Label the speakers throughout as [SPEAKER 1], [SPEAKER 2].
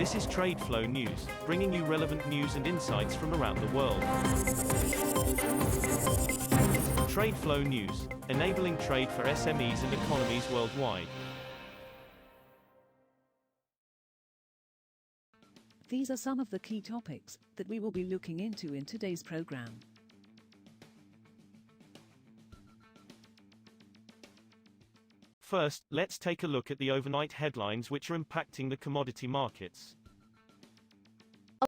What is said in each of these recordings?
[SPEAKER 1] This is TradeFlow News, bringing you relevant news and insights from around the world. TradeFlow News, enabling trade for SMEs and economies worldwide.
[SPEAKER 2] These are some of the key topics that we will be looking into in today's program.
[SPEAKER 1] First, let's take a look at the overnight headlines which are impacting the commodity markets.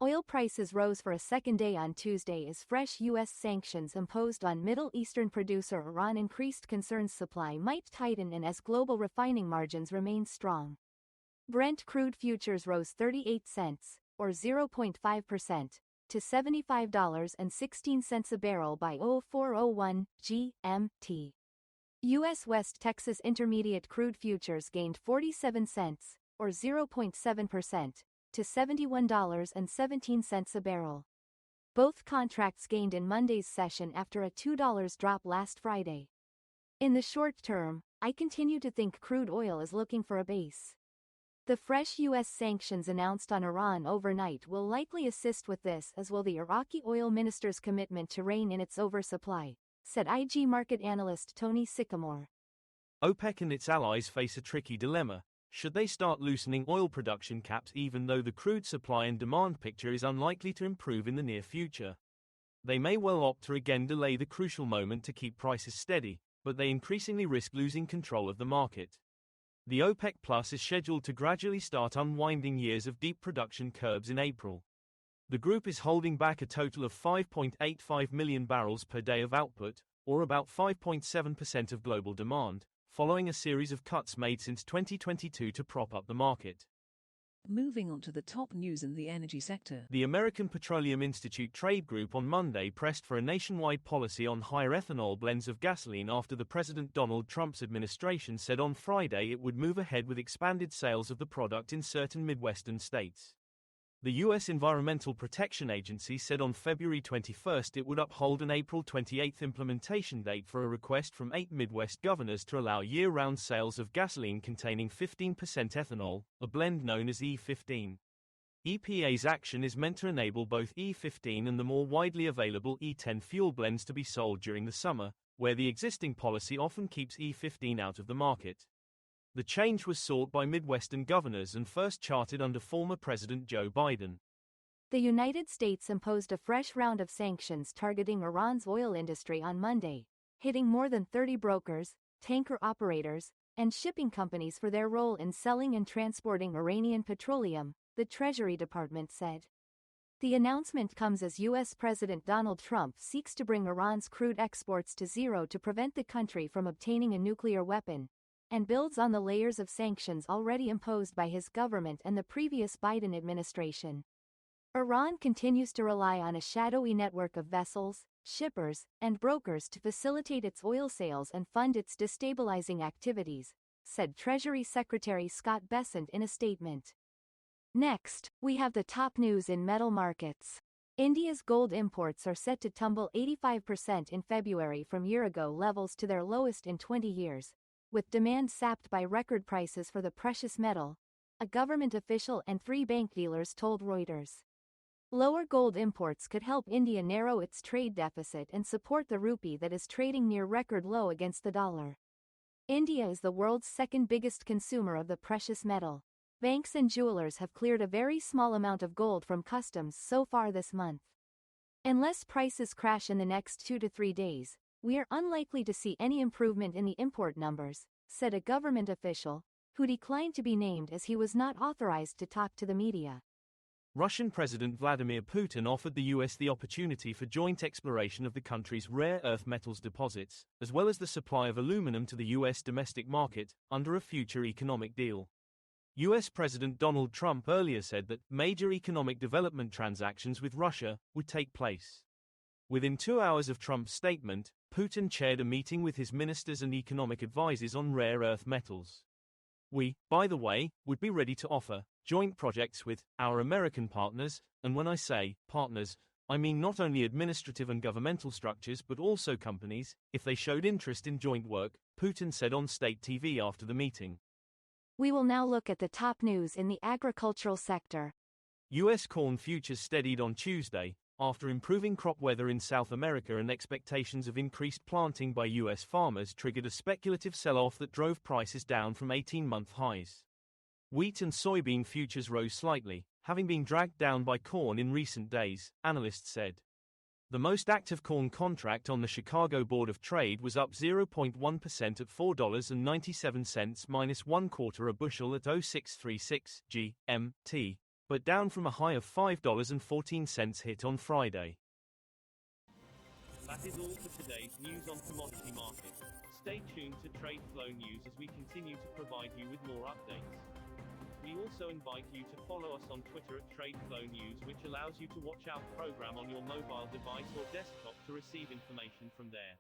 [SPEAKER 3] Oil prices rose for a second day on Tuesday as fresh U.S. sanctions imposed on Middle Eastern producer Iran increased concerns supply might tighten and as global refining margins remain strong. Brent crude futures rose 38 cents, or 0.5%, to $75.16 a barrel by 04:01 GMT. U.S. West Texas Intermediate crude futures gained 47 cents, or 0.7%, to $71.17 a barrel. Both contracts gained in Monday's session after a $2 drop last Friday. In the short term, I continue to think crude oil is looking for a base. The fresh U.S. sanctions announced on Iran overnight will likely assist with this, as will the Iraqi oil minister's commitment to rein in its oversupply, said IG market analyst Tony Sycamore.
[SPEAKER 1] OPEC and its allies face a tricky dilemma. Should they start loosening oil production caps even though the crude supply and demand picture is unlikely to improve in the near future? They may well opt to again delay the crucial moment to keep prices steady, but they increasingly risk losing control of the market. The OPEC Plus is scheduled to gradually start unwinding years of deep production curbs in April. The group is holding back a total of 5.85 million barrels per day of output, or about 5.7% of global demand, following a series of cuts made since 2022 to prop up the market.
[SPEAKER 2] Moving on to the top news in the energy sector.
[SPEAKER 1] The American Petroleum Institute Trade Group on Monday pressed for a nationwide policy on higher ethanol blends of gasoline after the President Donald Trump's administration said on Friday it would move ahead with expanded sales of the product in certain Midwestern states. The U.S. Environmental Protection Agency said on February 21 it would uphold an April 28 implementation date for a request from 8 Midwest governors to allow year-round sales of gasoline containing 15% ethanol, a blend known as E15. EPA's action is meant to enable both E15 and the more widely available E10 fuel blends to be sold during the summer, where the existing policy often keeps E15 out of the market. The change was sought by Midwestern governors and first charted under former President Joe Biden.
[SPEAKER 3] The United States imposed a fresh round of sanctions targeting Iran's oil industry on Monday, hitting more than 30 brokers, tanker operators, and shipping companies for their role in selling and transporting Iranian petroleum, the Treasury Department said. The announcement comes as U.S. President Donald Trump seeks to bring Iran's crude exports to zero to prevent the country from obtaining a nuclear weapon, and builds on the layers of sanctions already imposed by his government and the previous Biden administration. Iran continues to rely on a shadowy network of vessels, shippers, and brokers to facilitate its oil sales and fund its destabilizing activities, said Treasury Secretary Scott Bessent in a statement. Next, we have the top news in metal markets. India's gold imports are set to tumble 85% in February from year-ago levels to their lowest in 20 years. With demand sapped by record prices for the precious metal, a government official and 3 bank dealers told Reuters. Lower gold imports could help India narrow its trade deficit and support the rupee that is trading near record low against the dollar. India is the world's second biggest consumer of the precious metal. Banks and jewelers have cleared a very small amount of gold from customs so far this month. Unless prices crash in the next 2 to 3 days, we are unlikely to see any improvement in the import numbers, said a government official, who declined to be named as he was not authorized to talk to the media.
[SPEAKER 1] Russian President Vladimir Putin offered the U.S. the opportunity for joint exploration of the country's rare earth metals deposits, as well as the supply of aluminum to the U.S. domestic market, under a future economic deal. U.S. President Donald Trump earlier said that major economic development transactions with Russia would take place. Within 2 hours of Trump's statement, Putin chaired a meeting with his ministers and economic advisors on rare earth metals. We, by the way, would be ready to offer joint projects with our American partners, and when I say partners, I mean not only administrative and governmental structures but also companies, if they showed interest in joint work, Putin said on state TV after the meeting.
[SPEAKER 3] We will now look at the top news in the agricultural sector.
[SPEAKER 1] U.S. corn futures steadied on Tuesday, after improving crop weather in South America and expectations of increased planting by U.S. farmers triggered a speculative sell-off that drove prices down from 18-month highs. Wheat and soybean futures rose slightly, having been dragged down by corn in recent days, analysts said. The most active corn contract on the Chicago Board of Trade was up 0.1% at $4.97 minus 1/4 a bushel at 0636 GMT, but down from a high of $5.14 hit on Friday.
[SPEAKER 4] That is all for today's news on commodity markets. Stay tuned to TradeFlow News as we continue to provide you with more updates. We also invite you to follow us on Twitter at TradeFlow News, which allows you to watch our program on your mobile device or desktop to receive information from there.